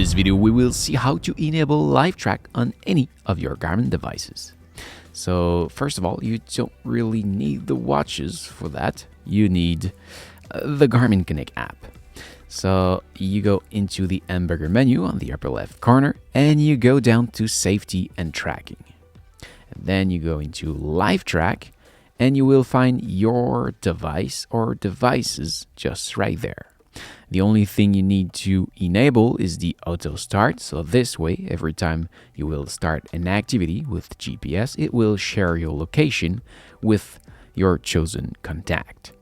this video, we will see how to enable LiveTrack on any of your Garmin devices. So first of all, you don't really need the watches for that. You need the Garmin Connect app. So you go into the hamburger menu on the upper left corner and you go down to Safety and Tracking. And then you go into LiveTrack and you will find your device or devices just right there. The only thing you need to enable is the auto start. So this way, every time you will start an activity with GPS, it will share your location with your chosen contact.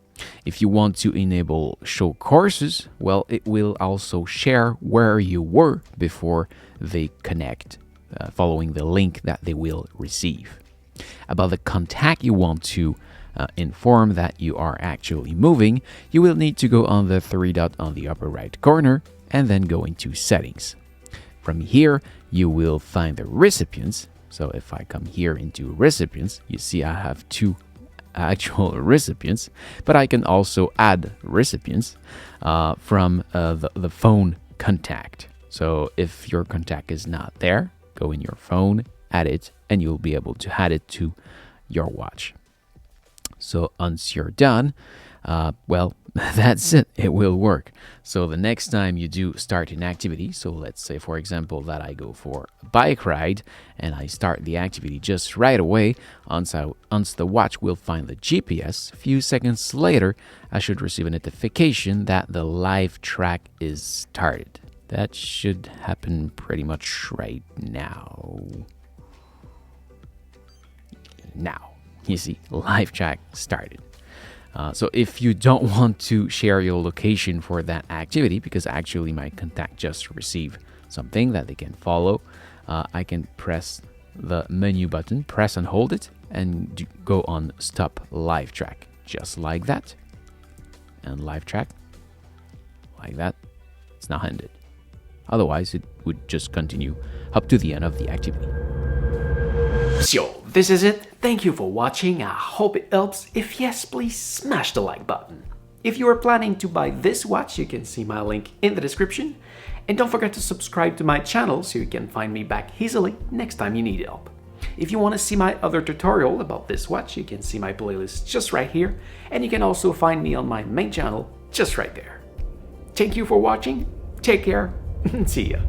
If you want to enable show courses, well, it will also share where you were before they connect, following the link that they will receive. About the contact you want to inform that you are actually moving, you will need to go on the three dot on the upper right corner and then go into settings. From here, you will find the recipients. So if I come here into recipients, you see I have two actual recipients, but I can also add recipients from the phone contact. So if your contact is not there, go in your phone, add it, and you'll be able to add it to your watch. So once you're done, well, that's it. It will work. So the next time you do start an activity, so let's say, for example, that I go for a bike ride and I start the activity just right away, once the watch will find the GPS, a few seconds later, I should receive a notification that the LiveTrack is started. That should happen pretty much right now. Now, you see, LiveTrack started. So if you don't want to share your location for that activity, because actually my contact just received something that they can follow, I can press the menu button, press and hold it, and go on Stop LiveTrack, just like that. And LiveTrack, like that, it's now ended. Otherwise, it would just continue up to the end of the activity. So, this is it. Thank you for watching. I hope it helps. If yes, please smash the like button. If you are planning to buy this watch, you can see my link in the description. And don't forget to subscribe to my channel so you can find me back easily next time you need help. If you want to see my other tutorial about this watch, you can see my playlist just right here. And you can also find me on my main channel just right there. Thank you for watching. Take care. See ya.